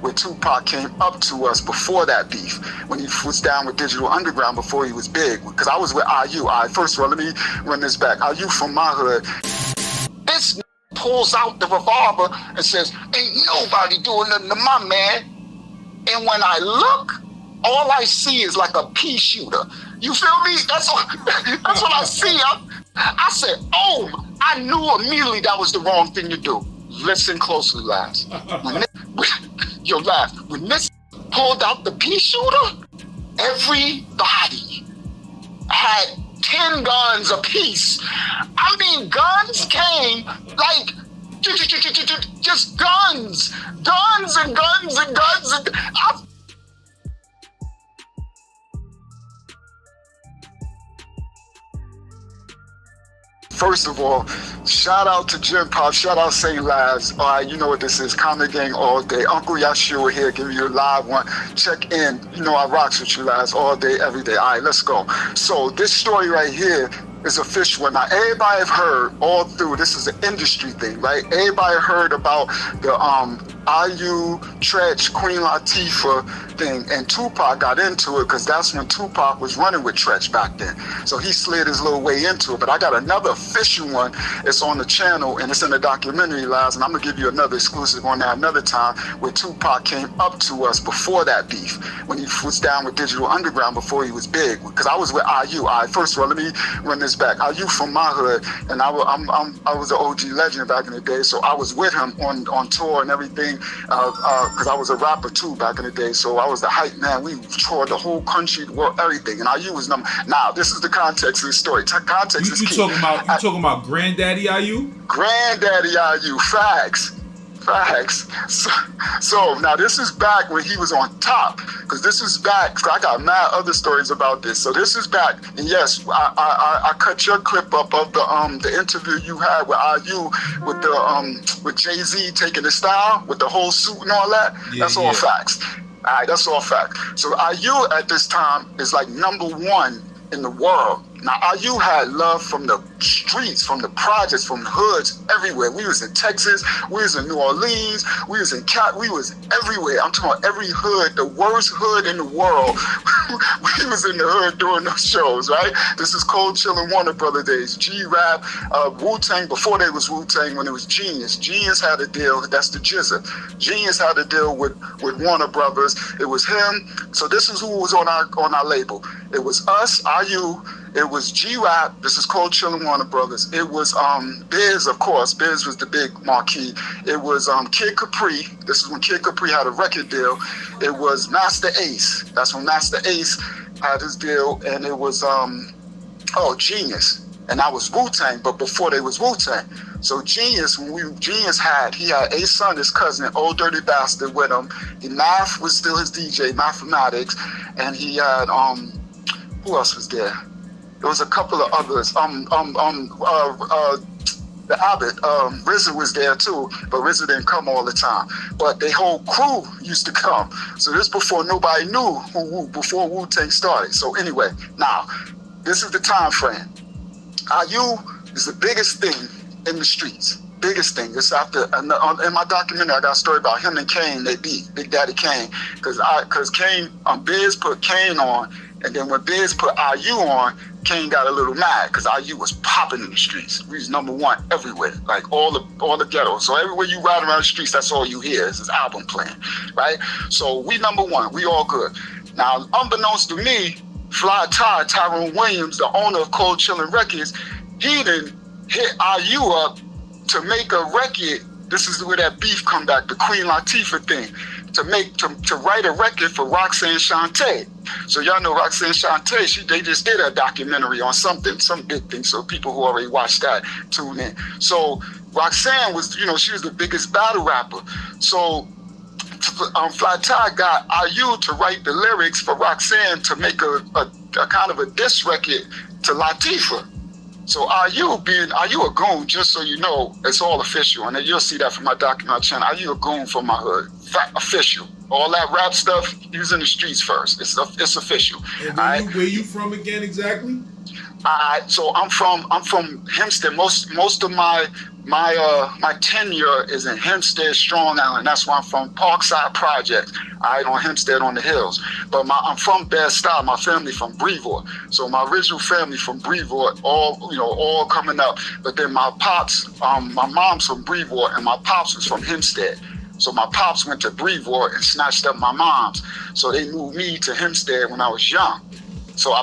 where Tupac came up to us before that beef, when he was down with Digital Underground before he was big. Because I was with IU. First of all, let me run this back. IU from my hood. This pulls out the revolver and says, "Ain't nobody doing nothing to my man." And when I look, all I see is like a pea shooter. You feel me? That's what I see. I said, "Oh," I knew immediately that was the wrong thing to do. Listen closely, lads. Yo, lads. When this pulled out the pea shooter, everybody had 10 guns apiece. I mean, guns came like just guns and guns and guns and First of all, shout out to Jim Pop, shout out St. Labs. All right, you know what this is, Comic Gang all day. Uncle YAHSHUA here, giving you a live one. Check in. You know I rocks with you lads all day, every day. All right, let's go. So this story right here is a fish one. Now, everybody have heard all through, this is an industry thing, right? Everybody heard about the IU, Treach, Queen Latifah thing, and Tupac got into it because that's when Tupac was running with Treach back then. So he slid his little way into it. But I got another official one. It's on the channel and it's in the documentary, lads, and I'm gonna give you another exclusive on that another time, where Tupac came up to us before that beef, when he was down with Digital Underground before he was big. Because I was with IU. First of all, let me run this back. IU from my hood, and I was an OG legend back in the day, so I was with him on tour and everything, because I was a rapper too back in the day, so I was the hype man. We toured the whole country, the world, everything, and IU was number. Now, this is the context of the story. Context is key. You talking about Granddaddy IU? Granddaddy IU, facts. So now this is back when he was on top, because this is back. I got mad other stories about this. So this is back, and yes, I cut your clip up of the interview you had with IU with Jay-Z taking his style with the whole suit and all that. Yeah, that's all facts. All right, that's all facts. So IU at this time is like #1 in the world. Now, IU had love from the streets, from the projects, from the hoods, everywhere. We was in Texas, we was in New Orleans, we was in we was everywhere. I'm talking about every hood, the worst hood in the world. We was in the hood doing those shows, right? This is Cold Chill and Warner Brother days. G-Rap, Wu-Tang, before they was Wu-Tang, when it was Genius. Genius had a deal, that's the Jizza. Genius had a deal with Warner Brothers. It was him. So this is who was on our label. It was us, IU. It was G-Rap, this is Cold Chill and Warner Brothers. It was Biz, of course. Biz was the big marquee. It was Kid Capri. This is when Kid Capri had a record deal. It was Master Ace. That's when Master Ace had his deal. And it was, Genius. And that was Wu-Tang, but before they was Wu-Tang. So Genius, Genius had Ace Son, his cousin, Old Dirty Bastard, with him. Math was still his DJ, Mathematics. And he had, who else was there? There was a couple of others. The Abbott, RZA was there too, but RZA didn't come all the time. But their whole crew used to come. So this before nobody knew before Wu-Tang started. So anyway, now, this is the time frame. IU is the biggest thing in the streets. Biggest thing. It's after, in my documentary, I got a story about him and Kane. They beat Big Daddy Kane. Because Kane, Biz put Kane on, and then when Biz put IU on, Kane got a little mad because IU was popping in the streets. We was #1 everywhere, like all the ghettos. So everywhere you ride around the streets, that's all you hear is his album playing, right? So we #1, we all good. Now, unbeknownst to me, Fly Ty, Tyrone Williams, the owner of Cold Chillin' Records, he done hit IU up to make a record. This is where that beef come back, the Queen Latifah thing. To write a record for Roxanne Shante. So y'all know Roxanne Shante, they just did a documentary on some big thing. So people who already watched that, tune in. So Roxanne was, she was the biggest battle rapper. So Fly Ty got IU to write the lyrics for Roxanne to make a kind of a diss record to Latifah. So IU a goon, just so you know, it's all official. And then you'll see that from my documentary channel. IU a goon from my hood. Official. All that rap stuff, he was in the streets first. It's official. And where you from again exactly? So I'm from Hempstead. Most of my my tenure is in Hempstead, Strong Island. That's where I'm from, Parkside Project. On Hempstead on the hills. But I'm from Bed-Stuy. My family from Brevoort. So my original family from Brevoort, all coming up. But then my pops, my mom's from Brevoort, and my pops was from Hempstead. So my pops went to Brevoort and snatched up my mom's. So they moved me to Hempstead when I was young.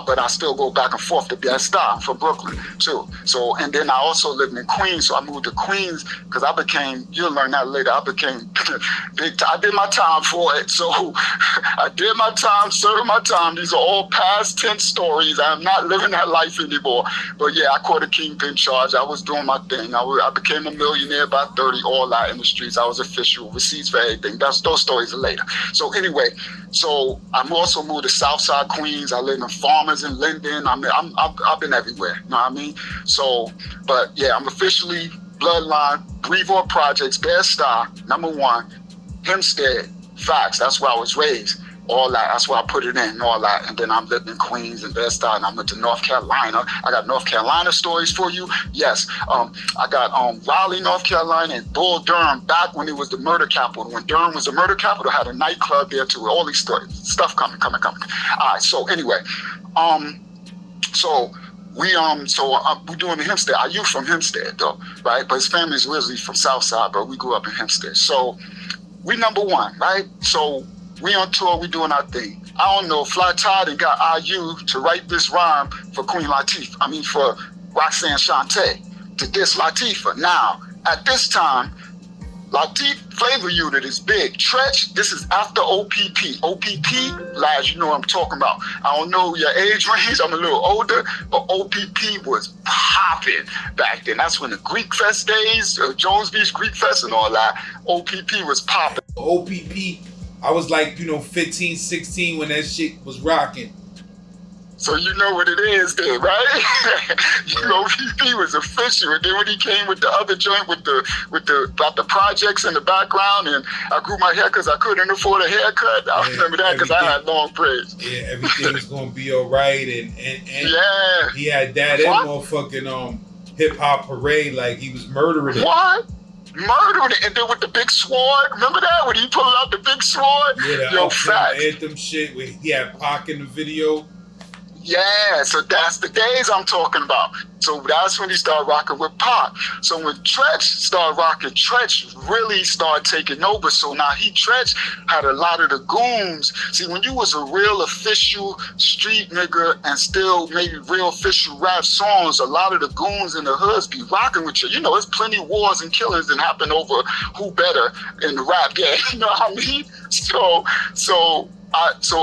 But I still go back and forth to Bed-Stuy. I'm from Brooklyn too. So, and then I also lived in Queens. So I moved to Queens because you'll learn that later. I became big time. I did my time for it. So I did my time, served my time. These are all past tense stories. I'm not living that life anymore. But yeah, I caught a kingpin charge. I was doing my thing. I became a millionaire by 30, all that in the streets. I was official, receipts for everything. Those stories are later. So anyway, I'm also moved to Southside Queens. I live in Farmers in Linden. I've been everywhere. You know what I mean? So, but yeah, I'm officially bloodline, Brevoort Projects, Bed-Stuy, #1, Hempstead, facts. That's where I was raised. All that. That's where I put it in and all that. And then I'm living in Queens and Bed-Stuy, and I went to North Carolina. I got North Carolina stories for you. Yes. I got Raleigh, North Carolina, and Bull Durham back when it was the murder capital. When Durham was the murder capital, had a nightclub there too. All these stories, stuff coming. All right. So anyway, we're doing the Hempstead. You from Hempstead though, right? But his family's originally from Southside, but we grew up in Hempstead. So we #1, right? So we on tour, we doing our thing. I don't know, Fly Todd and got IU to write this rhyme for Queen Latifah. I mean for Roxanne Shante to diss Latifah. Now, at this time, Flavor Unit is big. Treach, this is after OPP. OPP, lads, you know what I'm talking about. I don't know your age range, I'm a little older, but OPP was popping back then. That's when the Greek Fest days, Jones Beach Greek Fest and all that, OPP was popping. OPP, I was like, 15, 16 when that shit was rocking. So you know what it is then, right? OPP was official. And then when he came with the other joint with about the projects in the background, and I grew my hair because I couldn't afford a haircut. I remember that because I had long braids. Yeah, everything was gonna be all right, and yeah, he had that motherfucking hip hop parade like he was murdering it. What? Murdering it, and then with the big sword. Remember that when he pulled out the big sword? Yeah, the anthem shit. Where he had Pac in the video. Yeah, so that's the days I'm talking about. So that's when he started rocking with Pac. So when Treach started rocking, Treach really started taking over. So now Treach had a lot of the goons. See, when you was a real official street nigga and still maybe real official rap songs, a lot of the goons in the hoods be rocking with you. There's plenty of wars and killings that happen over who better in the rap game. You know what I mean? So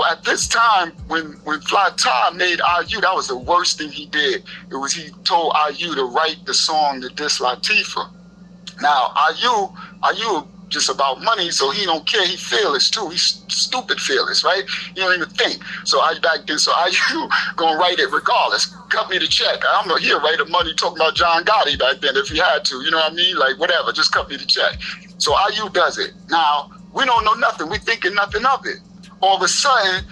at this time, when Fly Todd made IU, that was the worst thing he did. It was he told IU to write the song to diss Latifah. Now, IU just about money, so he don't care. He fearless too. He's stupid fearless, right? He don't even think. So IU gonna write it regardless. Cut me the check. He'll write the money talking about John Gotti back then if he had to. You know what I mean? Like whatever, just cut me the check. So IU does it. Now, we don't know nothing. We thinking nothing of it. All of a sudden,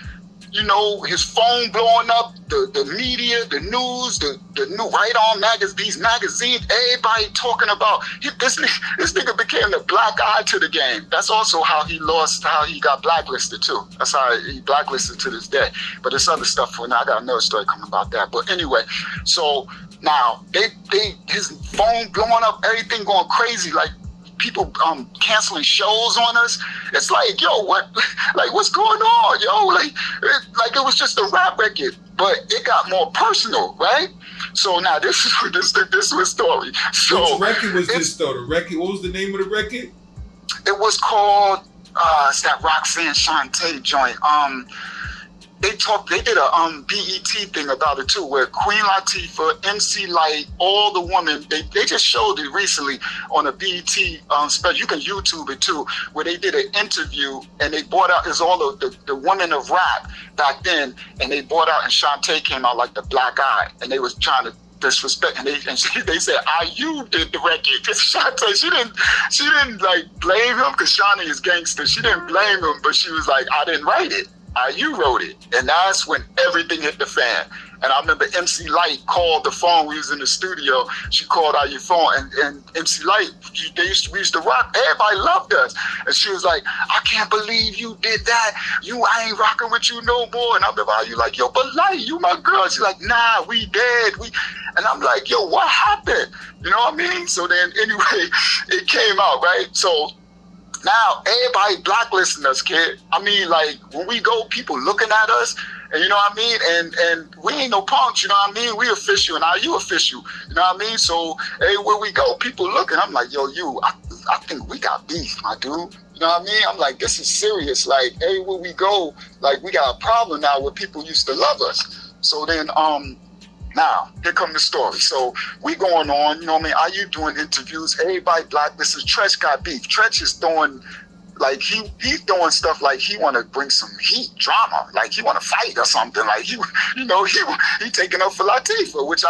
his phone blowing up, the media, the news, the new right-on these magazines, everybody talking about this nigga became the black eye to the game. That's also how he got blacklisted too. That's how he blacklisted to this day. But there's other stuff for now. I got another story coming about that. But anyway, so now his phone blowing up, everything going crazy, like people canceling shows on us. It's like, yo, what's going on, yo? Like it was just a rap record, but it got more personal, right? So now this was the story. So which record was this though? The record, what was the name of the record? It was called it's that Roxanne Shante joint. They did a BET thing about it too, where Queen Latifah, MC Lyte, all the women, they just showed it recently on a BET special. You can YouTube it too, where they did an interview and they brought out all of the women of rap back then, and they brought out, and Shante came out like the black eye, and they was trying to disrespect, and they said IU did the record. Cause Shante, she didn't like blame him, because Shante is gangster. She didn't blame him, but she was like, I didn't write it. IU wrote it. And that's when everything hit the fan. And I remember MC Light called the phone. We was in the studio. She called IU phone, and MC Light, we used to rock. Everybody loved us. And she was like, I can't believe you did that. I ain't rocking with you no more. And I remember IU like, yo, but Light, you my girl. She's like, nah, we dead. And I'm like, yo, what happened? You know what I mean? So then anyway, it came out, right? So now everybody blacklisting us, kid. I mean, like, when we go, people looking at us, and you know what I mean? And we ain't no punks, you know what I mean? We official, and you official, you know what I mean? So, hey, where we go, people looking. I'm like, yo, I think we got beef, my dude. You know what I mean? I'm like, this is serious. Like, hey, where we go, like, we got a problem now where people used to love us. So then, now, here come the story. So we going on, you know what I mean? Are you doing interviews? Everybody blacklisted. Treach got beef. Treach is throwing, like, he's doing stuff like he want to bring some heat, drama, like he want to fight or something. Like he taking up for LATIFAH, which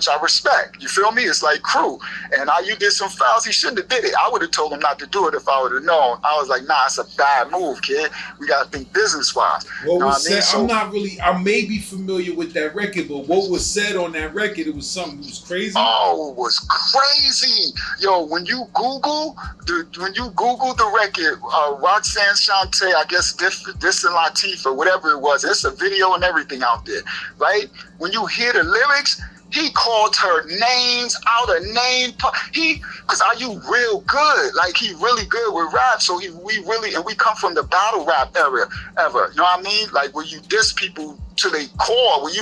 I respect. You feel me? It's like crew. And you did some fouls. He shouldn't have did it. I would have told him not to do it if I would have known. I was like, nah, it's a bad move, kid. We got to think business wise. What was said? So, I may be familiar with that record, but what was said on that record? It was something that was crazy. Oh, it was crazy, yo. When you Google the record. Roxanne Shante, I guess dissing LATIFAH, whatever it was. There's a video and everything out there, right? When you hear the lyrics, he called her names out of name. Because you real good. Like, he really good with rap. So we come from the battle rap era ever. You know what I mean? Like, when you diss people to their core, when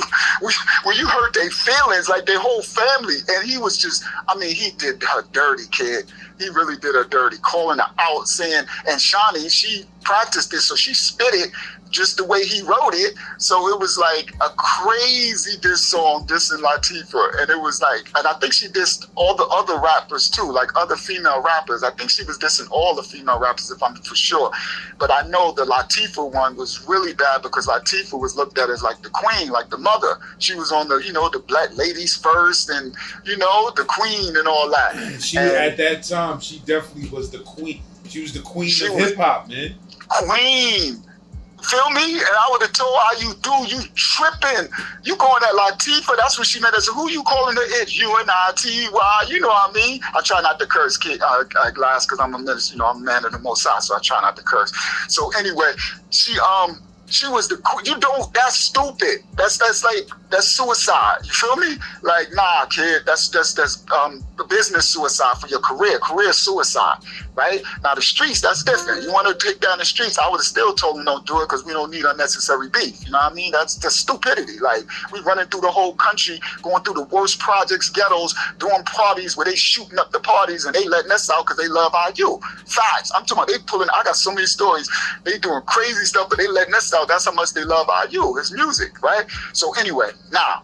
you hurt their feelings, like their whole family. And he was just, he did her dirty, kid. He really did her dirty, calling her out, saying, and Shawnee, she practiced this, so she spit it just the way he wrote it. So it was like a crazy diss song dissing LATIFAH. And it was like, and I think she dissed all the other rappers too, like other female rappers. I think she was dissing all the female rappers, if I'm for sure. But I know the LATIFAH one was really bad because LATIFAH was looked at as like the queen, like the mother. She was on the, the black ladies first and, the queen and all that. At that time, she definitely was the queen. She was the queen of hip hop, man. Queen. Feel me? And I would have told you tripping. You going at LATIFAH, that's what she meant. I said, who you calling her it? U-N-I-T-Y, you know what I mean? I try not to curse, kid, Glass, because I'm a minister, I'm a man of the Most High, so I try not to curse. So anyway, she was the, that's stupid. That's suicide. You feel me? Like, nah, kid, that's business suicide for your career suicide, right? Now the streets, that's different. You want to take down the streets, I would have still told them don't do it because we don't need unnecessary beef. You know what I mean? That's stupidity. Like, we running through the whole country, going through the worst projects, ghettos, doing parties where they shooting up the parties and they letting us out because they love IU. Facts. I'm talking about I got so many stories. They doing crazy stuff, but they letting us out. That's how much they love IU. It's music, right? So anyway, now,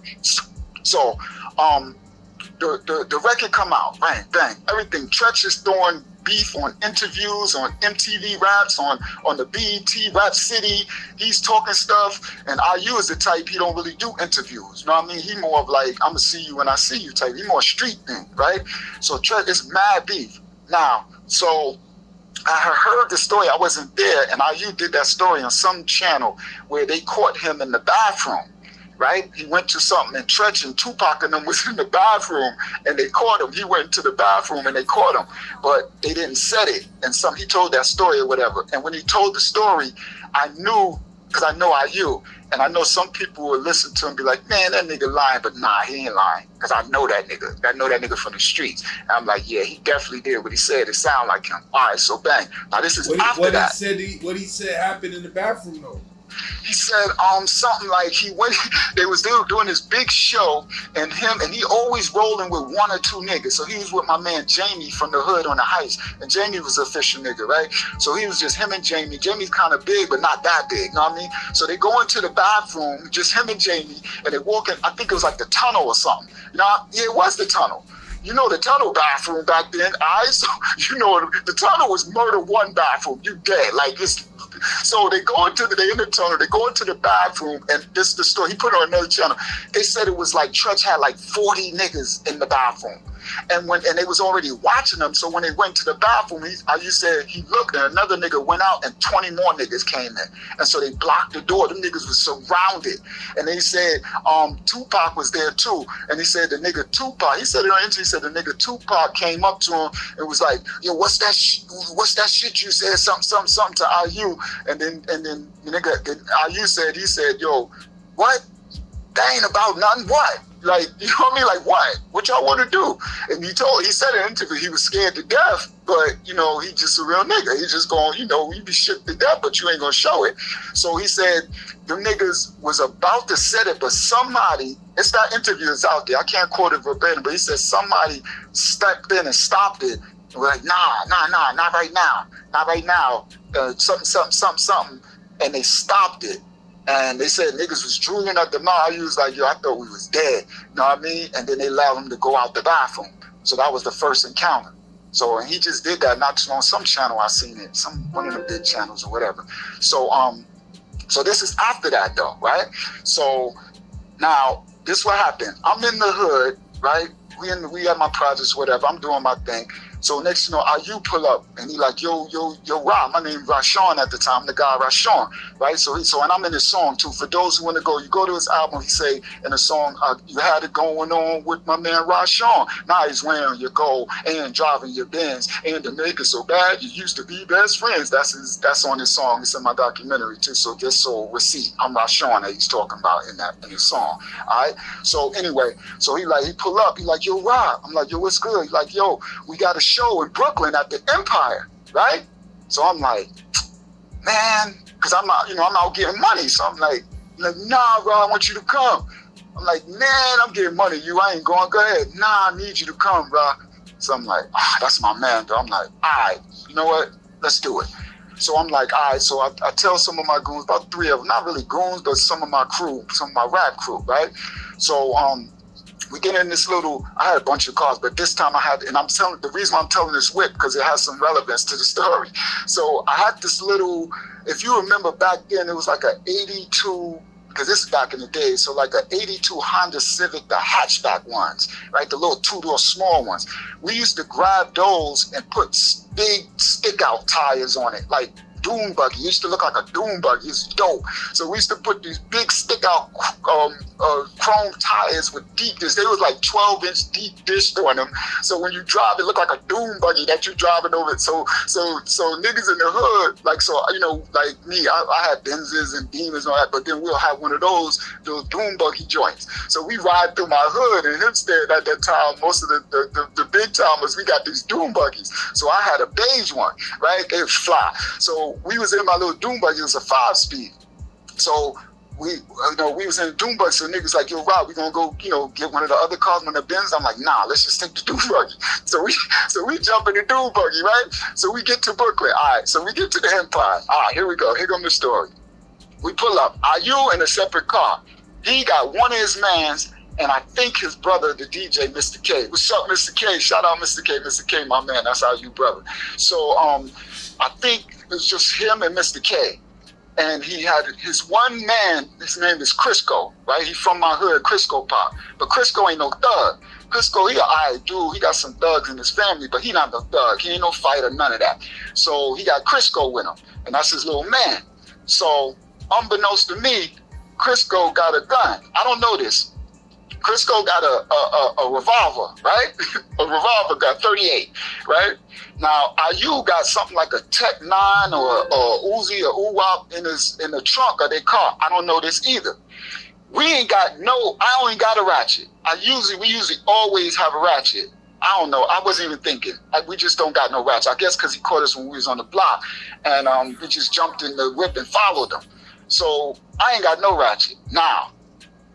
the record come out, bang, bang, everything. Treach is throwing beef on interviews, on MTV Raps, on the BET Rap City. He's talking stuff, and IU is the type, he don't really do interviews. You know what I mean? He more of like, I'm gonna see you when I see you type. He more street thing, right? So Treach is mad beef. Now, so I heard the story, I wasn't there, and IU did that story on some channel where they caught him in the bathroom. Right? He went to something, and Treach and Tupac and them was in the bathroom, and they caught him. He went into the bathroom, and they caught him, but they didn't set it. And he told that story or whatever. And when he told the story, I knew, because I know IU, and I know some people will listen to him and be like, man, that nigga lying, but nah, he ain't lying, because I know that nigga. I know that nigga from the streets. And I'm like, yeah, he definitely did what he said. It sounded like him. All right, so bang. Now this is after that. What he said happened in the bathroom, though. He said something like they was doing this big show, and he always rolling with one or two niggas. So he was with my man Jamie from the hood on the Heights, and Jamie was an official nigga, right? So he was just him and Jamie. Jamie's kind of big, but not that big, you know what I mean? So they go into the bathroom, just him and Jamie, and they walk in, I think it was like the tunnel or something. Yeah, it was the tunnel. You know the tunnel bathroom back then, so the tunnel was murder one bathroom. You dead, like it's. So they in the tunnel, they go into the bathroom, and this is the story. He put it on another channel. They said it was like Treach had like 40 niggas in the bathroom. And they was already watching them. So when they went to the bathroom, you said he looked, and another nigga went out, and 20 more niggas came in. And so they blocked the door. Them niggas was surrounded. And they said Tupac was there too. And he said the nigga Tupac, he said in an interview, he said the nigga Tupac came up to him and was like, yo, what's that shit you said? Something to IU. And then the nigga IU said, he said, yo, what? That ain't about nothing. What? Like, you know what I mean? Like, what y'all want to do? And he said in an interview he was scared to death, but, you know, he just a real nigga. He just going, you know, you be shook to death, but you ain't going to show it. So he said them niggas was about to set it, but somebody, it's that interview is out there. I can't quote it verbatim, but he said somebody stepped in and stopped it. And we're like, nah, not right now. Not right now. Something. And they stopped it. And they said niggas was drooling at the mouth. He was like, yo, I thought we was dead. You know what I mean? And then they allowed him to go out the bathroom. So that was the first encounter. So, and he just did that not too long. Some channel I seen it. One of them big channels or whatever. So, so this is after that though, right? So now this what happened. I'm in the hood, right? We at my projects, whatever. I'm doing my thing. So next, you know, IU pull up and he like, yo, Rob. My name Rashawn at the time, the guy Rashawn, right? So and I'm in his song too. For those who want to go, you go to his album. He say in the song, you had it going on with my man Rashawn. Now he's wearing your gold and driving your Benz, and the nigga so bad you used to be best friends. That's on his song. It's in my documentary too. So just so receipt, I'm Rashawn that he's talking about in his song. All right. So anyway, so he pull up. He like, yo, Rob. I'm like, yo, what's good? He like, yo, we got a show in Brooklyn at the Empire, right? So I'm like, man, because I'm out getting money. So I'm like, nah, bro, I want you to come. I'm like, man, I'm getting money. I ain't going. Go ahead. Nah, I need you to come, bro. So I'm like, that's my man, though. I'm like, all right, you know what? Let's do it. So I'm like, all right. So I tell some of my goons, about 3 of them, not really goons, but some of my crew, some of my rap crew, right? So we get in this little, I had a bunch of cars, but this time the reason I'm telling this whip, because it has some relevance to the story. So I had this little, if you remember back then, it was like an 82, because this is back in the day, so like an 82 Honda Civic, the hatchback ones, right? The little 2-door small ones. We used to grab those and put big stick out tires on it, like dune buggy. It used to look like a dune buggy. It's dope. So we used to put these big stick out chrome tires with deep dish. They was like 12-inch deep dish on them. So when you drive, it looked like a dune buggy that you're driving over it. So niggas in the hood, like, so, you know, like me, I had Benzes and Beamers and all that, but then we'll have one of those dune buggy joints. So we ride through my hood, and Hempstead at that time, most of the big timers, we got these dune buggies. So I had a beige one, right? They would fly. So we was in my little dune buggy. It was a 5-speed. So we was in the dune buggy. So niggas like, yo, Rob, we gonna go, get one of the other cars on the Benz. I'm like, nah, let's just take the dune buggy. So we jump in the dune buggy, right? So we get to Brooklyn. All right. So we get to the Empire. All right, here we go. Here comes the story. We pull up. IU in a separate car. He got one of his mans, and I think his brother, the DJ, Mr. K. What's up, Mr. K? Shout out Mr. K. Mr. K, my man. That's IU brother. So I think it was just him and Mr. K. And he had his one man, his name is Crisco, right? He from my hood, Crisco Pop. But Crisco ain't no thug. Crisco, he an alright dude. He got some thugs in his family, but he not no thug. He ain't no fighter, none of that. So he got Crisco with him, and that's his little man. So unbeknownst to me, Crisco got a gun. I don't know this. Crisco got a revolver, right? A revolver got 38, right? Now, IU got something like a Tech 9 or Uzi or UWAP in the trunk of their car. I don't know this either. I only got a ratchet. We usually always have a ratchet. I don't know. I wasn't even thinking. We just don't got no ratchet. I guess because he caught us when we was on the block, and we just jumped in the whip and followed him. So I ain't got no ratchet. Now,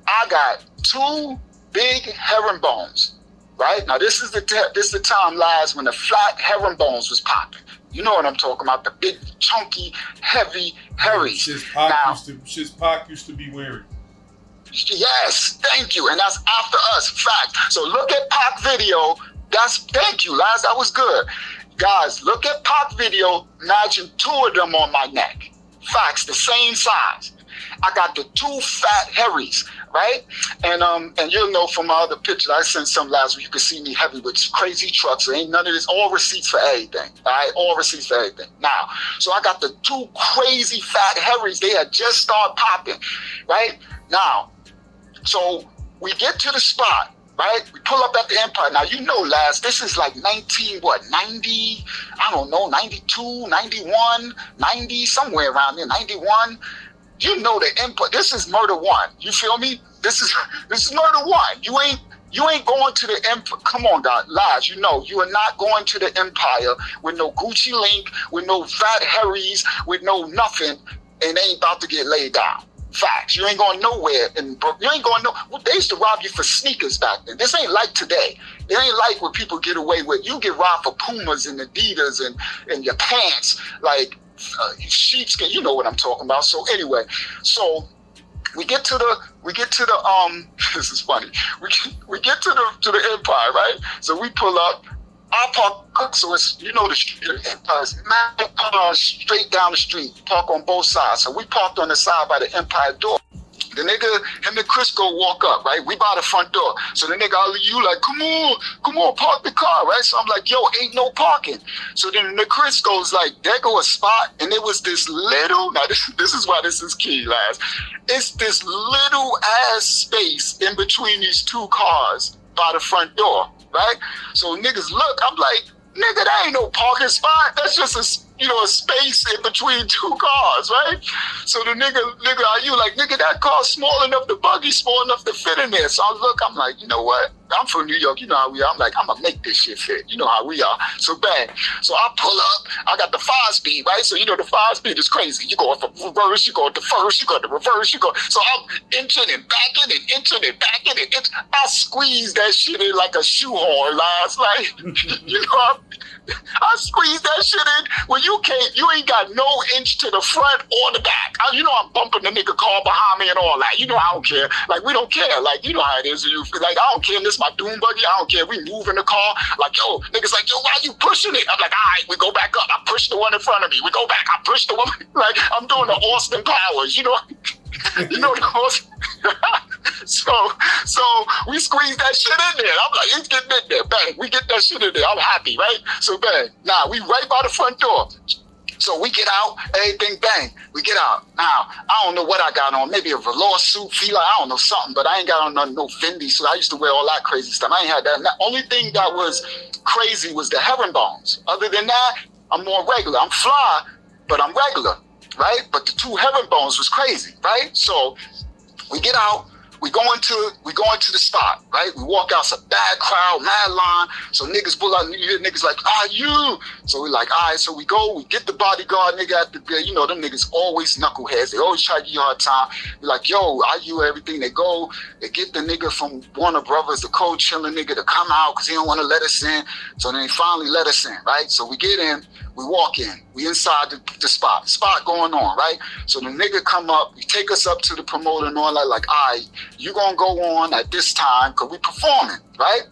I got 2 big herringbones, right? Now this is the time, lies, when the flat herringbones was popping. You know what I'm talking about? The big, chunky, heavy herries. Shit's Pac used to be wearing. Yes, thank you. And that's after us. Fact. So look at Pac video. Thank you, Laz. That was good. Guys, look at Pac video. Imagine 2 of them on my neck. Facts, the same size. I got the 2 fat Harrys, right? And you'll know from my other picture, I sent some last week, you can see me heavy with crazy trucks. There ain't none of this, all receipts for everything, all right? All receipts for everything. Now, so I got the 2 crazy fat Harrys. They had just started popping, right? Now, so we get to the spot, right? We pull up at the Empire. Now, you know, Laz, this is like 90, I don't know, 92, 91, 90, somewhere around there, 91. You know the Empire, this is murder 1. You feel me? This is murder 1. You ain't going to the Empire. Come on, God, Laz, you know, you are not going to the Empire with no Gucci link, with no fat Harrys, with no nothing, and they ain't about to get laid down. Facts. You ain't going nowhere. You ain't going no. They used to rob you for sneakers back then. This ain't like today. It ain't like what people get away with. You get robbed for Pumas and Adidas and your pants, like sheepskin. You know what I'm talking about. So anyway, so we get to the this is funny. We get to the Empire, right? So we pull up. I park, so it's, you know, the street, man, straight down the street, park on both sides. So we parked on the side by the Empire door. The nigga, him and Chris go walk up, right? We by the front door. So the nigga, you like, come on, park the car, right? So I'm like, yo, ain't no parking. So then the Chris goes like, there go a spot, and it was this little, now this is why this is key, lads. It's this little ass space in between these 2 cars by the front door. Right? So niggas look, I'm like, nigga, that ain't no parking spot. That's just a space in between 2 cars, right? So the nigga, are you like, nigga, that car's small enough, the buggy's small enough to fit in there. So I'm like, you know what? I'm from New York, you know how we are. I'm like, I'm gonna make this shit fit. You know how we are. So bang. So I pull up, I got the 5-speed, right? So you know the 5-speed is crazy. You go from reverse, you go to first, you go to reverse, you go. So I'm inching and backing and inching and backing and I squeeze that shit in like a shoehorn, Lars. Like, you know, I squeeze that shit in when you ain't got no inch to the front or the back. You know I'm bumping the nigga car behind me and all that. You know I don't care. Like, we don't care. Like, you know how it is. Like, I don't care. This my doom buggy. I don't care. We move in the car. Like, yo, niggas like, yo, why you pushing it? I'm like, all right, we go back up. I push the one in front of me. We go back. I push the one. Like, I'm doing the Austin Powers. You know, you know the Austin. So we squeeze that shit in there. I'm like, it's getting in there. Bang. We get that shit in there. I'm happy, right? So bang. Nah, we right by the front door. So we get out, everything, bang, we get out. Now, I don't know what I got on, maybe a velour suit, fila, I don't know, something, but I ain't got on no Fendi, so I used to wear all that crazy stuff. I ain't had that. And the only thing that was crazy was the herringbones. Other than that, I'm more regular. I'm fly, but I'm regular, right? But the 2 herringbones was crazy, right? So we get out. We go into the spot, right? We walk out, it's a bad crowd, mad line. So niggas pull out, you hear niggas like, you. So we like, all right, so we go, we get the bodyguard nigga at the, you know, them niggas always knuckleheads. They always try to give you a hard time. We're like, yo, you everything. They go, they get the nigga from Warner Brothers, the co-chilling nigga, to come out because he don't want to let us in. So then they finally let us in, right? So we get in. We walk in, we inside the spot going on, right? So the nigga come up, he take us up to the promoter and all that, like, all right, you gonna go on at this time, cause we performing, right?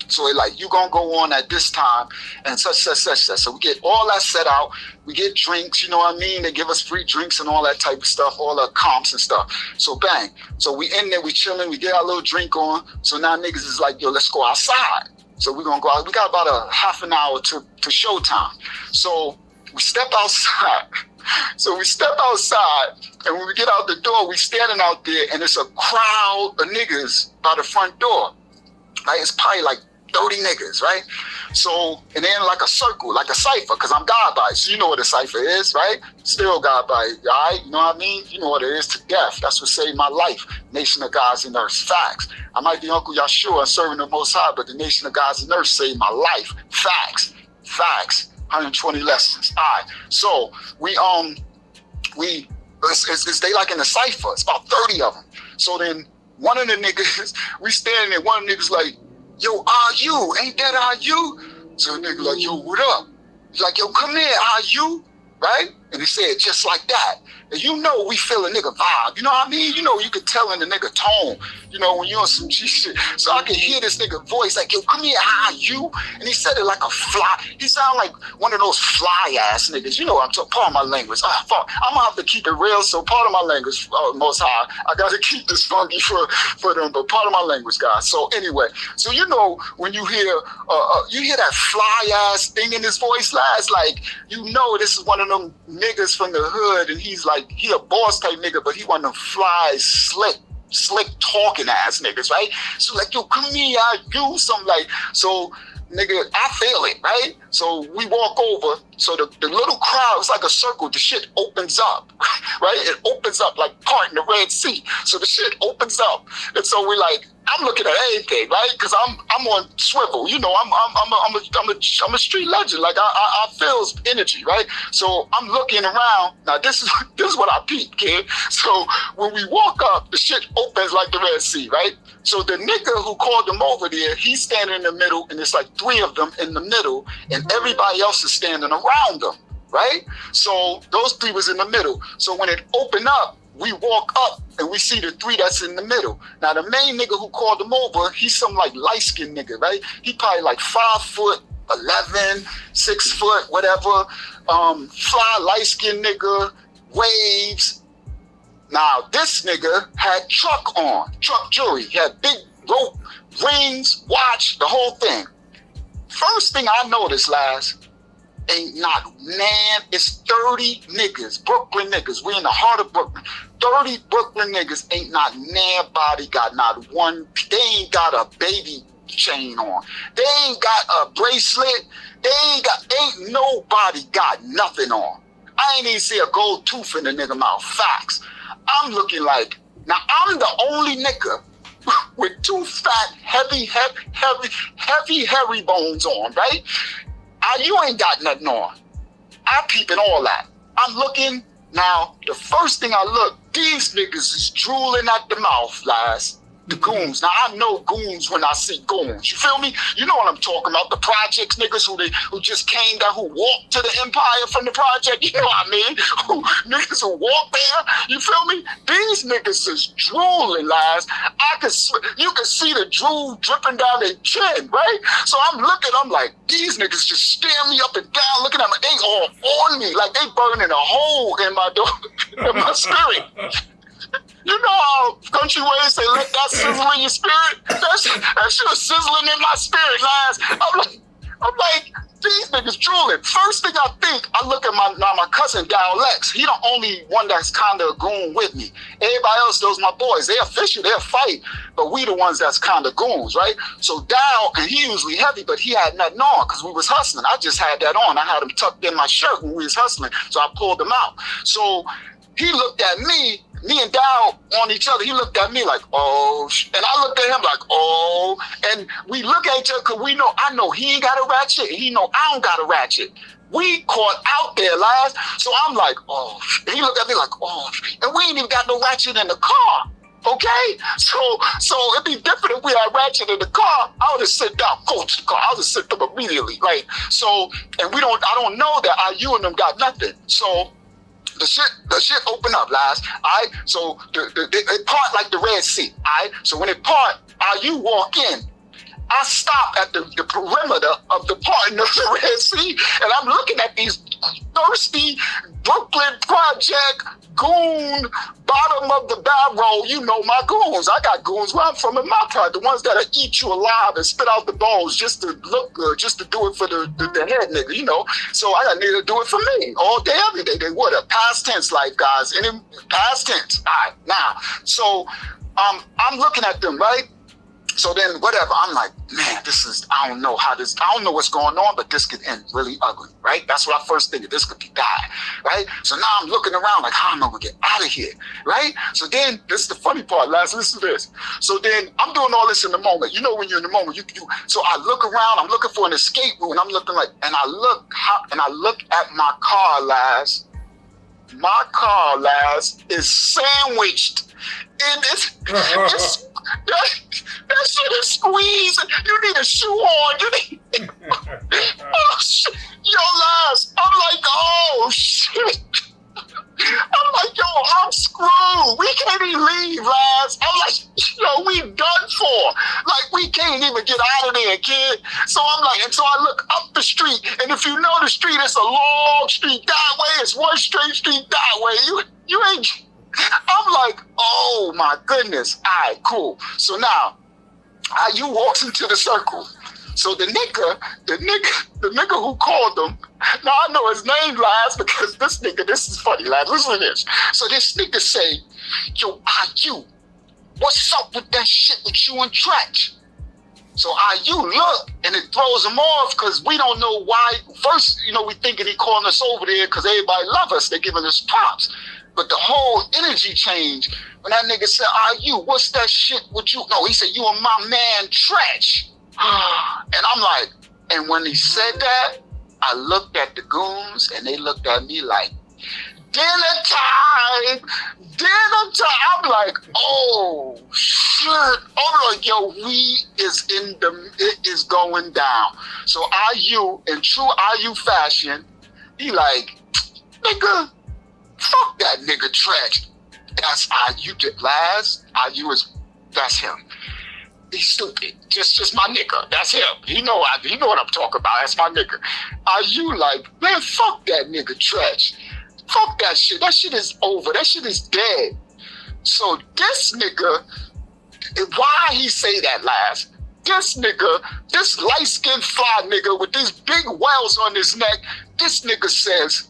So they like, you gonna go on at this time, and such. So we get all that set out, we get drinks, you know what I mean? They give us free drinks and all that type of stuff, all the comps and stuff. So bang, so we in there, we chilling, we get our little drink on, so now niggas is like, yo, let's go outside. So we're gonna go out. We got about a half an hour to showtime. So we step outside. And when we get out the door, we standing out there, and it's a crowd of niggas by the front door. Right? It's probably like 30 niggas, right? So, and they're in like a circle, like a cipher, because I'm God by it. So you know what a cipher is, right? Still God by it, all right? You know what I mean? You know what it is to death. That's what saved my life. Nation of Gods and Earth. Facts. I might be Uncle YAHSHUA and serving the Most High, but the Nation of Gods and Earth saved my life. Facts. 120 lessons. All right. So it's they like in a cipher. It's about 30 of them. So then one of the niggas, we standing there, one of the niggas like, yo, are you? Ain't that are you? So the nigga like, yo, what up? He's like, yo, come here, are you? Right? And he said, just like that. And you know we feel a nigga vibe. You know what I mean? You know, you could tell in the nigga tone, you know, when you're on some G shit. So I could hear this nigga voice like, yo, come here, how are you? And he said it like a fly. He sounded like one of those fly ass niggas. You know, I'm talking, part of my language. Oh, fuck. I'm gonna have to keep it real. So part of my language, most high, I gotta keep this funky for them, but part of my language, guys. So anyway, so you know, when you hear that fly ass thing in his voice, lads, like, you know, this is one of them niggas from the hood, and he's like, he a boss type nigga, but he one of them fly, slick talking ass niggas, right? So like, yo, come here, I do something like, so nigga, I feel it, right? So we walk over, so the little crowd, it's like a circle, the shit opens up, right? It opens up like part in the Red Sea. So the shit opens up, and so we like, I'm looking at everything, right? Because I'm on swivel, you know. I'm a street legend. Like I feel energy, right? So I'm looking around. Now this is what I peep, kid. So when we walk up, the shit opens like the Red Sea, right? So the nigga who called them over there, he's standing in the middle, and it's like 3 of them in the middle, and everybody else is standing around them, right? So those 3 was in the middle. So when it opened up, we walk up and we see the 3 that's in the middle. Now the main nigga who called them over, he's some like light-skinned nigga, right? He probably like 5'11", 6 foot, whatever. Fly light-skinned nigga, waves. Now this nigga had truck jewelry. He had big rope, rings, watch, the whole thing. First thing I noticed, lads, ain't not man, it's 30 niggas, Brooklyn niggas. We in the heart of Brooklyn. 30 Brooklyn niggas, ain't not nobody got not one, they ain't got a baby chain on. They ain't got a bracelet. Ain't nobody got nothing on. I ain't even see a gold tooth in the nigga mouth. Facts. I'm looking like, now I'm the only nigga with 2 fat, heavy hairy bones on, right? You ain't got nothing on. I peeping all that. I'm looking, now, the first thing I look, these niggas is drooling at the mouth, guys. The goons. Now, I know goons when I see goons. You feel me? You know what I'm talking about. The projects niggas who just came down, who walked to the empire from the project. You know what I mean? Niggas who walk there. You feel me? These niggas is drooling, guys. You can see the drool dripping down their chin, right? So I'm looking, I'm like, these niggas just stare me up and down, looking at me. They all on me, like they burning a hole in my door, in my spirit. You know how country ways say, let that sizzle in your spirit? That shit was sizzling in my spirit, lads. I'm like, these niggas drooling. First thing I think, I look at my cousin, Dow Lex. He the only one that's kind of goon with me. Everybody else, those my boys. They official, they'll fight, but we the ones that's kind of goons, right? So Dow, and he usually heavy, but he had nothing on because we was hustling. I just had that on. I had him tucked in my shirt when we was hustling, so I pulled him out. So he looked at me and Dow on each other. He looked at me like, oh, and I looked at him like, oh, and we look at each other because I know he ain't got a ratchet, and he know I don't got a ratchet. We caught out there, lads. So I'm like, oh, and he looked at me like, oh, and we ain't even got no ratchet in the car. Okay, so it'd be different if we had ratchet in the car. I would have sit down, coach the car. I would have sit them immediately, right? So, and I don't know that IU and them got nothing. So the shit open up, lads. Alright, so it part like the Red Sea. Alright, so when it part, you walk in. I stop at the perimeter of the parting of the Red Sea, and I'm looking at these thirsty Brooklyn project goon, bottom of the barrel. You know my goons. I got goons where I'm from in my part, the ones that'll eat you alive and spit out the bones just to look good, just to do it for the head nigga, you know. So I got nigga to do it for me all day, every day. They would have past tense life, guys. Any past tense. All right, now. So I'm looking at them, right? So then whatever, I'm like, man, I don't know what's going on, but this could end really ugly, right? That's what I first think, this could be bad, right? So now I'm looking around like, how am I gonna get out of here, right? So then, this is the funny part, lads, listen to this. So then I'm doing all this in the moment. You know when you're in the moment, so I look around, I'm looking for an escape route, and I'm looking like, and I look at my car, lads. My car, lads, is sandwiched in that shit is squeezing. You need a shoe on. You need. Oh shit, yo, Laz. I'm like, oh shit. I'm like, yo, I'm screwed. We can't even leave, Laz. I'm like, yo, we done for. Like, we can't even get out of there, kid. So I'm like, and so I look up the street, and if you know the street, it's a long street that way. It's one straight street that way. You ain't. I'm like, oh my goodness. All right, cool. So now, you walks into the circle. So the nigga who called him, now I know his name, Laz, because this is funny, Laz, listen to this. So this nigga say, yo, IU, what's up with that shit with you and Treach? So IU look, and it throws him off because we don't know why. First, we thinking he calling us over there because everybody love us, they giving us props. But the whole energy changed when that nigga said, IU, what's that shit with you? No, he said, you and my man Treach. And I'm like, and when he said that, I looked at the goons and they looked at me like, dinner time. I'm like, oh shit. I'm like, yo, it is going down. So IU, in true IU fashion, he like, nigga, fuck that nigga Treach. That's IU. That's him. He's stupid. Just my nigga. That's him. He know what I'm talking about. That's my nigga. IU like, man, fuck that nigga Treach. Fuck that shit. That shit is over. That shit is dead. So this nigga, why he say that, Laz? This nigga, this light-skinned fly nigga with these big wells on his neck, this nigga says,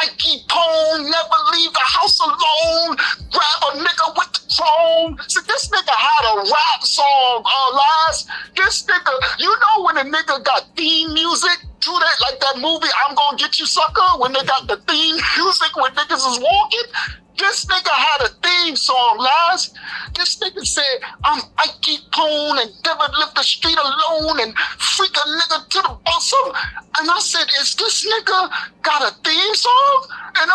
Ike Pone, never leave the house alone, grab a nigga with the phone. So this nigga had a rap song, Laz. This nigga, you know when a nigga got theme music to that, like that movie, I'm Gonna Get You Sucker, when they got the theme music when niggas is walking? This nigga had a theme song, Laz. This nigga said, I'm Ike Pone and never live the street alone and freak a nigga to the bosom. And I said, is this nigga got a theme song? And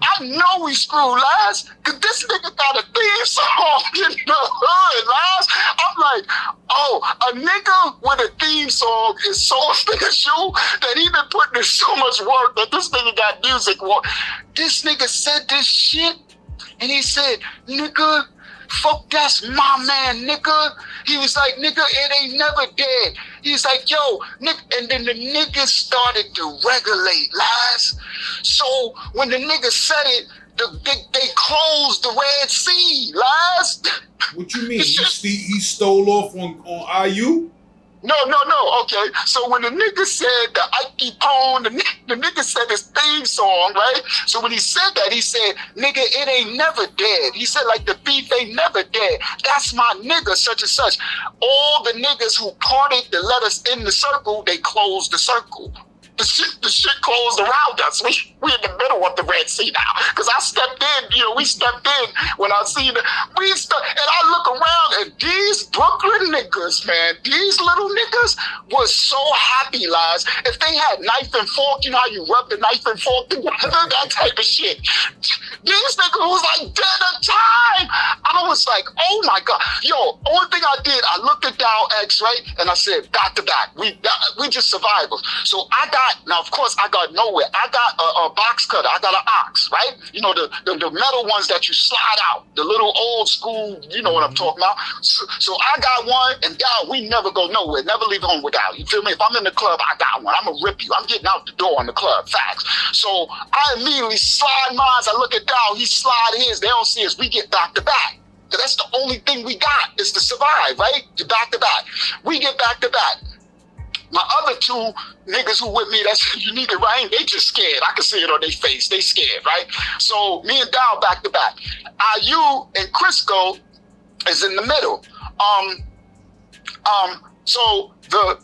I know we screwed, Laz, because this nigga got a theme song in the hood, Laz. I'm like, oh, a nigga with a theme song is so official that he been putting in so much work that this nigga got music. This nigga said this shit, and he said, nigga, fuck, that's my man, nigga. He was like, nigga, it ain't never dead. He's like, yo, nigga, and then the nigga started to regulate, Laz. So when the nigga said it, they closed the Red Sea, Laz. What you mean? He stole off on IU? No, okay. So when the nigga said the Ike Pone, the nigga said his theme song, right? So when he said that, he said, nigga, it ain't never dead. He said, like, the beef ain't never dead. That's my nigga, such and such. All the niggas who parted to let us in the circle, they closed the circle. The shit closed around us. We in the middle of the Red Sea now. Because I stepped in, we stepped in when I seen and I look around and these Brooklyn niggas, man, these little niggas was so happy, Laz. If they had knife and fork, you know how you rub the knife and fork together, that type of shit. These niggas was like dinner time. I was like, oh my God. Yo, only thing I did, I looked at Dow X, right? And I said, back to back. We just survivors. So now of course I got nowhere. I got a box cutter. I got an ox, right? You know, the metal ones that you slide out, the little old school, you know what I'm talking about. So I got one, and Dow, we never go nowhere. Never leave home without. You feel me? If I'm in the club, I got one. I'm gonna rip you. I'm getting out the door in the club. Facts. So I immediately slide mine. I look at Dow. He slide his. They don't see us. We get back to back. That's the only thing we got is to survive, right? Back to back. We get back to back. My other two niggas who with me, that's you need it, right? They just scared. I can see it on their face. They scared, right? So me and Dow back to back. IU and Crisco is in the middle. So the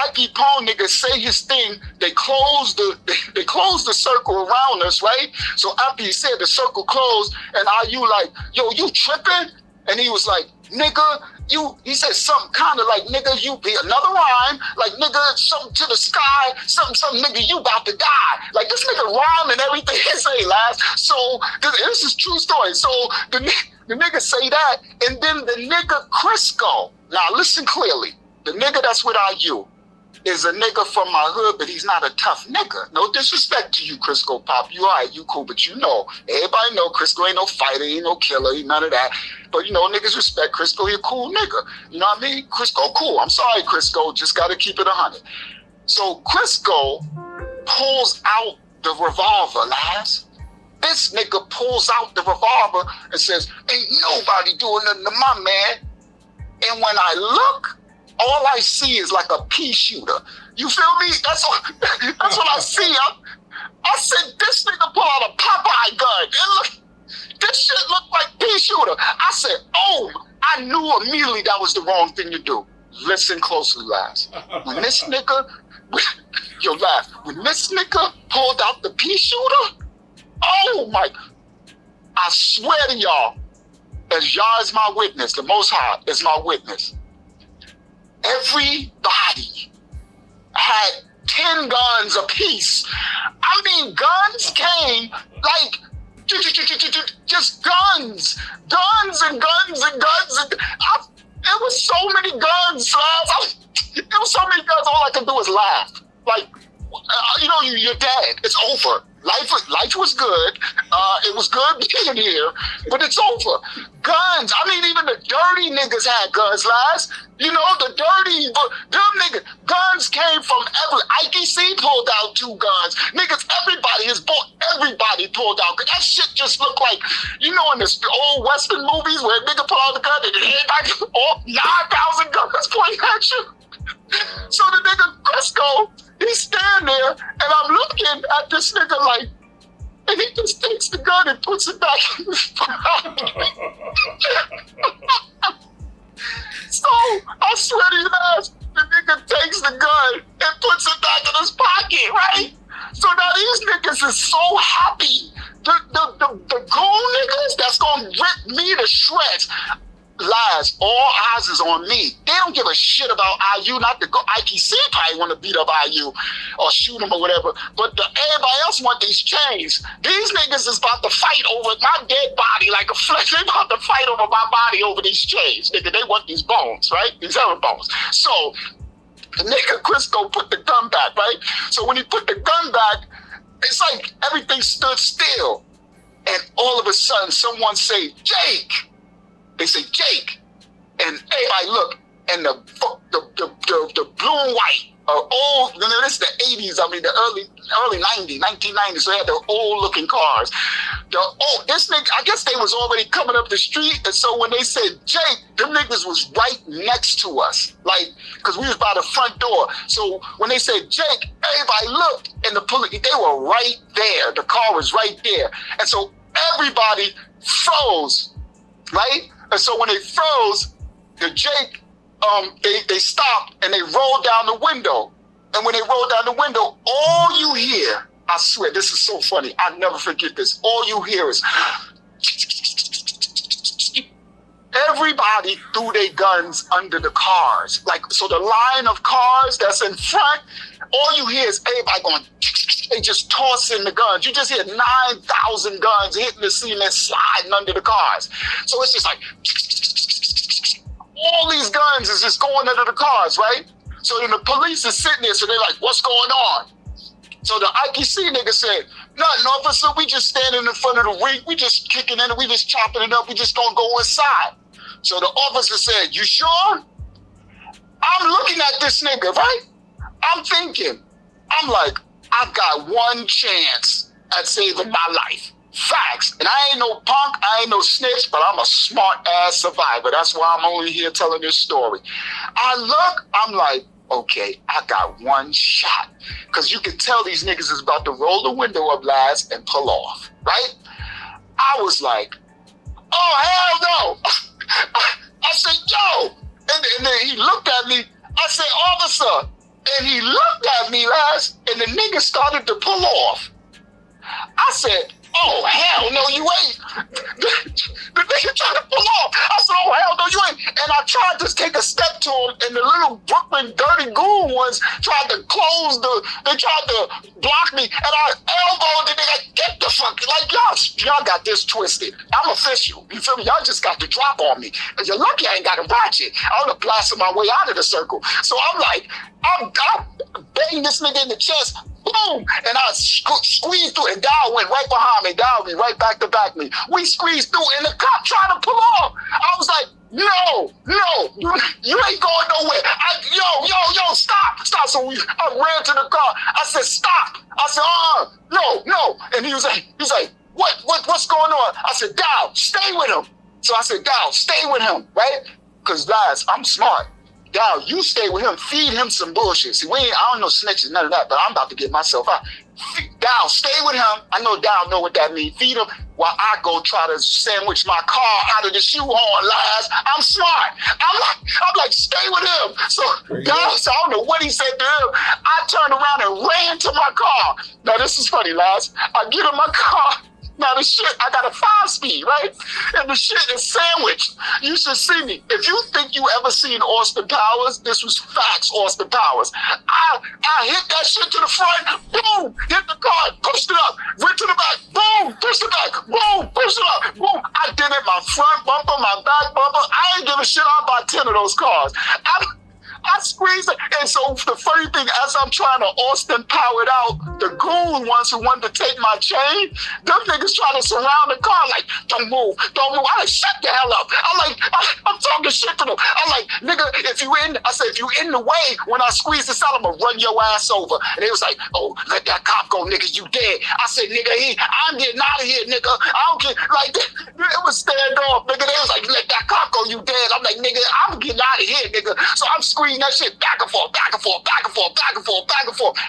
Ike Pone niggas say his thing. They close the circle around us, right? So after he said the circle closed, and IU like, yo, you tripping? And he was like, nigga, he said something kind of like, nigga, you be another rhyme, like, nigga, something to the sky, something, nigga, you about to die. Like, this nigga rhyme and everything he say, Laz. So, this is true story. So, The nigga say that, and then the nigga Crisco. Now listen clearly. The nigga that's with IU is a nigga from my hood, but he's not a tough nigga. No disrespect to you, Crisco Pop. You all right, you cool, but you know, everybody know Crisco ain't no fighter, he ain't no killer, he none of that. But you know, niggas respect Crisco, he a cool nigga. You know what I mean? Crisco cool. I'm sorry, Crisco, just gotta keep it 100. So Crisco pulls out the revolver, lads. This nigga pulls out the revolver and says, ain't nobody doing nothing to my man. And when I look, all I see is like a pea shooter. You feel me? That's what I see. I said, this nigga pull out a Popeye gun. This shit looked like pea shooter. I said, oh, I knew immediately that was the wrong thing to do. Listen closely, lads. When this nigga, yo, laugh. When this nigga pulled out the pea shooter, oh my, I swear to y'all, as Yah is my witness, the Most High is my witness. Everybody had 10 guns apiece. I mean, guns came like just guns and guns and guns. It was so many guns, lads. It was so many guns. All I could do was laugh. Like, you know, you're dead. It's over. Life was good. It was good being here, but it's over. Guns. I mean, even the dirty niggas had guns, lads. You know, the dirty, them niggas. Guns came from Ike C pulled out 2 guns. Niggas, everybody pulled out. That shit just looked like, you know, in the old Western movies where a nigga pull out the gun and everybody, all 9,000 guns pointing at you. So the nigga Crisco, he's standing there, and I'm looking at this nigga like, and he just takes the gun and puts it back in his pocket. So I swear to you guys, the nigga takes the gun and puts it back in his pocket, right? So now these niggas is so happy. The cool niggas that's gonna rip me to shreds. Lies, all eyes is on me. They don't give a shit about IU, not to go. IPC probably want to beat up IU or shoot him or whatever, but everybody else want these chains. These niggas is about to fight over my dead body like a flesh. They about to fight over my body over these chains. Nigga, they want these bones, right? These other bones. So the nigga Crisco put the gun back, right? So when he put the gun back, it's like everything stood still. And all of a sudden, someone say, Jake. They say, Jake. And everybody look, and the blue and white, old, this is the 80s, I mean, the early 90s, 1990s, so they had the old looking cars. This nigga, I guess they was already coming up the street, and so when they said Jake, them niggas was right next to us, like, because we was by the front door. So when they said Jake, everybody looked, and the police, they were right there. The car was right there. And so everybody froze, right? And so when they froze, the Jake, they stopped and they rolled down the window. And when they rolled down the window, all you hear, I swear, this is so funny. I'll never forget this. All you hear is, everybody threw their guns under the cars. Like, so the line of cars that's in front, all you hear is everybody going, they just tossing the guns. You just hear 9,000 guns hitting the cement, sliding under the cars. So it's just like, all these guns is just going under the cars, right? So then the police is sitting there, so they're like, what's going on? So the IPC nigga said, nothing, officer, we just standing in front of the ring, we just kicking in, we just chopping it up, we just gonna go inside. So the officer said, you sure? I'm looking at this nigga, right? I'm thinking, I'm like, I've got one chance at saving my life. Facts. And I ain't no punk, I ain't no snitch, but I'm a smart ass survivor. That's why I'm only here telling this story. I look, I'm like, okay, I got one shot. Because you can tell these niggas is about to roll the window up, lads, and pull off, right? I was like, oh, hell no. I said, yo. And then he looked at me. I said, officer. And he looked at me, lads, and the nigga started to pull off. I said, Oh, hell no, you ain't. The nigga tried to pull off. I said, oh, hell no, you ain't. And I tried to take a step to him, and the little Brooklyn dirty goon ones tried to they tried to block me, and I elbowed the nigga, get the fuck, like, y'all got this twisted. I'm official, you feel me? Y'all just got the drop on me. And you're lucky I ain't got a ratchet. I would have blasted my way out of the circle. So I'm like, I'm banging this nigga in the chest, boom, and I squeezed through, and Dow went right behind me. Dow me right back to back me. We squeezed through, and the cop tried to pull off. I was like, no, you ain't going nowhere. Yo, stop. So I ran to the car. I said, stop. I said, no. And he was like, what's going on? I said, Dow, stay with him. So I said, Dow, stay with him, right? Because, guys, I'm smart. Dow, you stay with him. Feed him some bullshit. See, I don't know snitches, none of that, but I'm about to get myself out. Dow, stay with him. I know Dow know what that means. Feed him while I go try to sandwich my car out of the shoehorn, lies. I'm smart. I'm like, stay with him. So Dow, so I don't know what he said to him. I turned around and ran to my car. Now, this is funny, lads. I get in my car. Now the shit, I got a 5-speed, right? And the shit is sandwiched. You should see me. If you think you ever seen Austin Powers, this was facts, Austin Powers. I hit that shit to the front, boom, hit the car, pushed it up, went to the back, boom, pushed it back, boom, pushed it up, boom. I did it, my front bumper, my back bumper. I ain't give a shit. I bought 10 of those cars. I squeezed it. And so the funny thing, as I'm trying to Austin power it out, the goon ones who wanted to take my chain, them niggas trying to surround the car like, don't move. I like, shut the hell up. I'm talking shit to them. I'm like, nigga, if you in the way, when I squeeze this out, I'm gonna run your ass over. And they was like, oh, let that cop go, nigga, you dead. I said, nigga, I'm getting out of here, nigga. I don't get, like, it was standoff, nigga. They was like, let that cop go, you dead. I'm like, nigga, I'm getting out of here, nigga. So I'm squeezing that shit back and forth,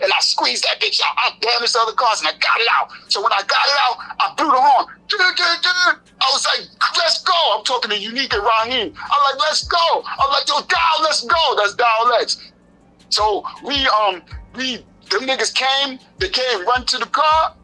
and I squeezed that bitch out. I damaged the other cars and I got it out. So when I got it out, I blew the horn. I was like, let's go. I'm talking to Unique and Raheem. I'm like, let's go. I'm like, yo, Dow, let's go. That's Dow Lex. So them niggas came, run to the car.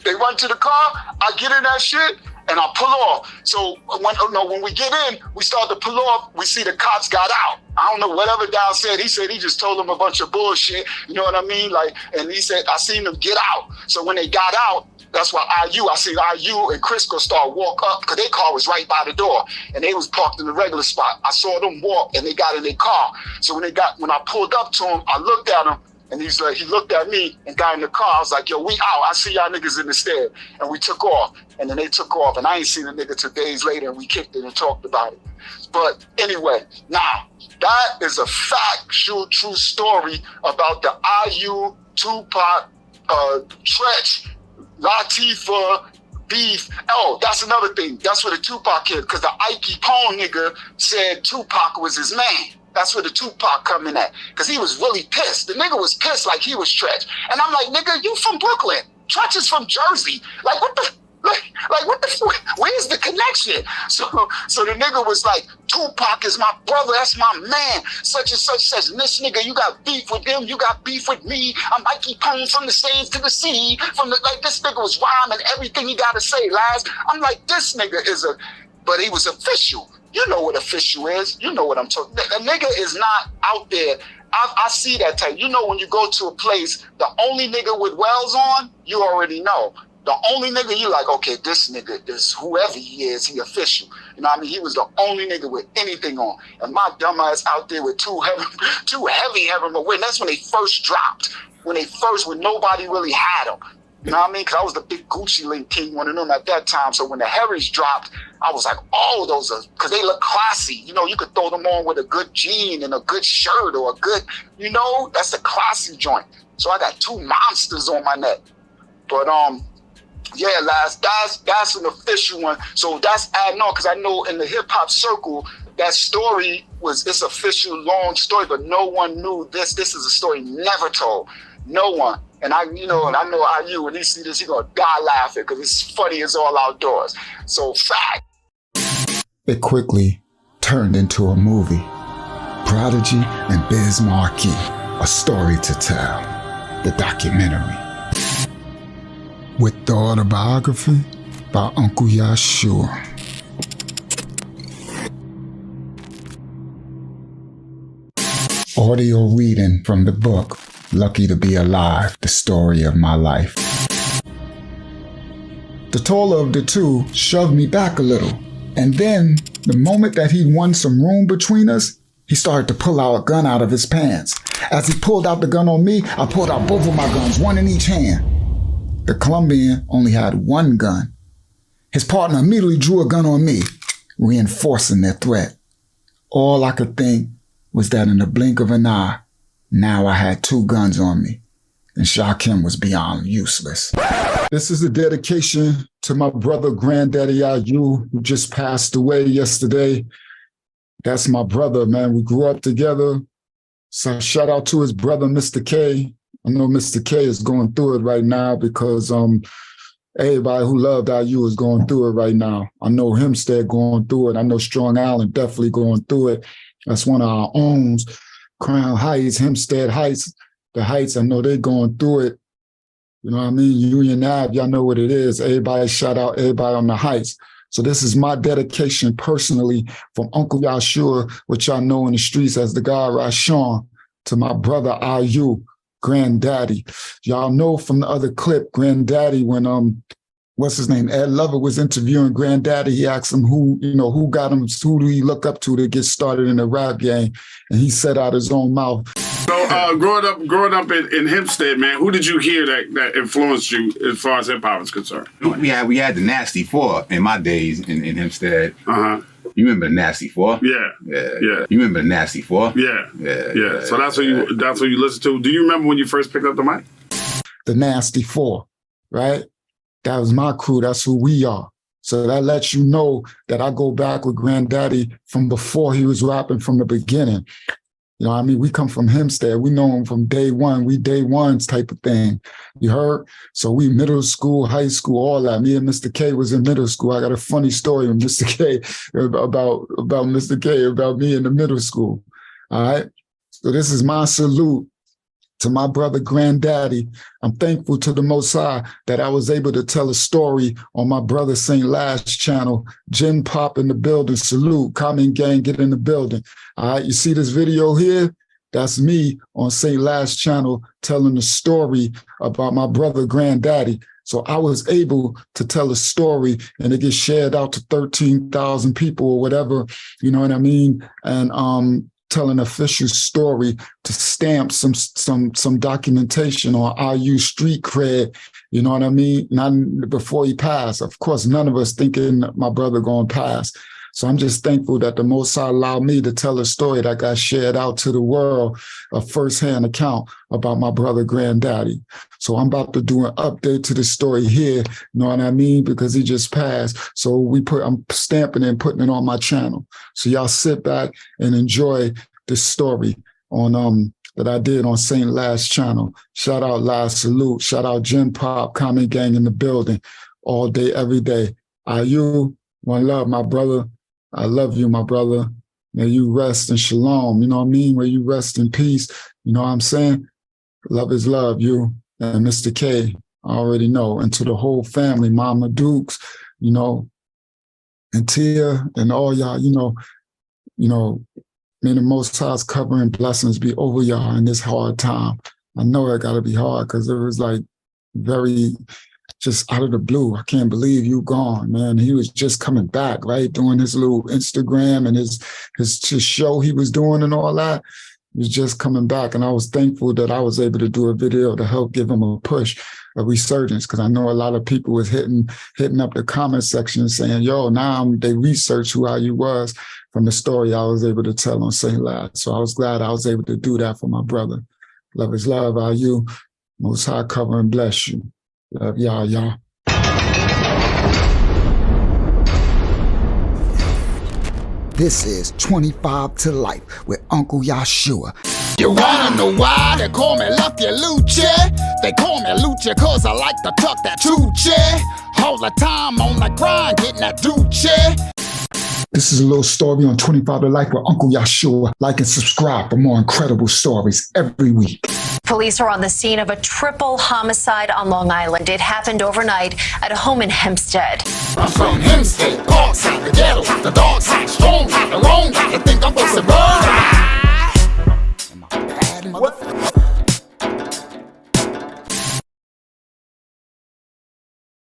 They run to the car. I get in that shit. And I pull off. So when we get in, we start to pull off. We see the cops got out. I don't know whatever Dow said. He said he just told them a bunch of bullshit. You know what I mean? Like, and he said I seen them get out. So when they got out, that's why I seen IU and Crisco start walk up because their car was right by the door and they was parked in the regular spot. I saw them walk and they got in their car. So when I pulled up to him, I looked at him. And he's like, he looked at me and got in the car. I was like, yo, we out. I see y'all niggas in the stead. And we took off. And then they took off. And I ain't seen the nigga till days later. And we kicked it and talked about it. But anyway, now, that is a factual, true story about the IU, Tupac, Treach, LATIFAH, beef. Oh, that's another thing. That's where the Tupac kid, because the Ike Pone nigga said Tupac was his man. That's where the Tupac coming at. Because he was really pissed. The nigga was pissed like he was Treach. And I'm like, nigga, you from Brooklyn. Treach is from Jersey. Like, what the... Like what the where's the connection? So the nigga was like, Tupac is my brother, that's my man, such and such. And this nigga, you got beef with him, you got beef with me. I'm Mikey Pone from the stage to the sea. This nigga was rhyming everything he gotta say, lies. I'm like, this nigga but he was official. You know what official is. You know what I'm talking. The nigga is not out there. I see that type. You know when you go to a place, the only nigga with wells on, you already know. The only nigga you like, okay, this nigga is whoever he is, he official. You know what I mean? He was the only nigga with anything on. And my dumb ass out there with two heavy heaven. That's when they first dropped. When nobody really had them. You know what I mean? Because I was the big Gucci Link King, one of them at that time. So when the Harrys dropped, I was like, oh, those are, because they look classy. You know, you could throw them on with a good jean and a good shirt or a good, you know, that's a classy joint. So I got two monsters on my neck. But, yeah, lads, that's an official one. So that's adding on, because I know in the hip hop circle, that story it's official, long story, but no one knew this. This is a story never told. No one. And I know IU, when he see this, he gonna die laughing because it's funny as all outdoors. So fact. It quickly turned into a movie. Prodigy and Biz Markie, A Story to Tell, the documentary. with the autobiography by Uncle YAHSHUA. Audio reading from the book, Lucky to Be Alive, the story of my life. The taller of the two shoved me back a little, and then, the moment that he'd won some room between us, he started to pull out a gun out of his pants. As he pulled out the gun on me, I pulled out both of my guns, one in each hand. The Colombian only had one gun. His partner immediately drew a gun on me, reinforcing their threat. All I could think was that in the blink of an eye, now I had two guns on me, and Shakim was beyond useless. This is a dedication to my brother, Granddaddy IU, who just passed away yesterday. That's my brother, man. We grew up together. So shout out to his brother, Mr. K. I know Mr. K is going through it right now because everybody who loved IU is going through it right now. I know Hempstead going through it. I know Strong Island definitely going through it. That's one of our own. Crown Heights, Hempstead Heights, the Heights, I know they're going through it. You know what I mean? Union Ave, y'all know what it is. Everybody shout out everybody on the Heights. So this is my dedication personally from Uncle YAHSHUA, which y'all know in the streets as the God Rashawn, to my brother IU, Granddaddy. Y'all know from the other clip, Granddaddy, when what's his name? Ed Lover was interviewing Granddaddy. He asked him who got him, who do he look up to get started in the rap game? And he said out his own mouth. So growing up in Hempstead, man, who did you hear that influenced you as far as hip hop is concerned? We had the Nasty Four in my days in Hempstead. Uh-huh. You remember the Nasty Four? Yeah. You remember the Nasty Four? Yeah. So that's what you listen to. Do you remember when you first picked up the mic? The Nasty Four, right? That was my crew. That's who we are. So that lets you know that I go back with Granddaddy from before he was rapping from the beginning. You know what I mean? We come from Hempstead. We know him from day one. We day ones type of thing. You heard? So we middle school, high school, all that. Me and Mr. K was in middle school. I got a funny story with Mr. K about Mr. K, about me in the middle school. All right? So this is my salute to my brother Granddaddy. I'm thankful to the Most High that I was able to tell a story on my brother St. Last channel. Jim Pop in the building, salute. Comment gang, get in the building. All right, you see this video here? That's me on St. Last channel telling the story about my brother Granddaddy. So I was able to tell a story and it gets shared out to 13,000 people or whatever, you know what I mean? And tell an official story to stamp some documentation on IU street cred, you know what I mean? Not before he passed. Of course, none of us thinking my brother going to pass. So I'm just thankful that the Most High allowed me to tell a story that got shared out to the world, a firsthand account about my brother Granddaddy. So I'm about to do an update to the story here, you know what I mean? Because he just passed. So I'm stamping it and putting it on my channel. So y'all sit back and enjoy this story on that I did on St. Last channel. Shout out Last Salute. Shout out Jim Pop, Comment Gang in the building, all day, every day. IU, one love, my brother. I love you, my brother. May you rest in shalom. You know what I mean? May you rest in peace. You know what I'm saying? Love is love, you and Mr. K. I already know. And to the whole family, Mama Dukes, you know, and Tia and all y'all, you know, may the Most High's covering blessings be over y'all in this hard time. I know it got to be hard because it was like very just out of the blue. I can't believe you gone, man. He was just coming back, right? Doing his little Instagram and his show he was doing and all that. He was just coming back. And I was thankful that I was able to do a video to help give him a push, a resurgence, because I know a lot of people was hitting up the comment section and saying, yo, now they research who IU was from the story I was able to tell on St. Lad. So I was glad I was able to do that for my brother. Love is love, IU. Most High cover and bless you. Love y'all. This is 25 to Life with Uncle YAHSHUA. You wanna know why they call me Lucky Lucha? They call me Lucha cause I like to tuck that Tucha. All the time on the grind, getting that Duce. This is a little story on 25 to Life with Uncle YAHSHUA. Like and subscribe for more incredible stories every week. Police are on the scene of a triple homicide on Long Island. It happened overnight at a home in Hempstead. I'm from Hempstead, Parkside, the ghetto, the dark side, strong, the wrong, I think I'm supposed to run.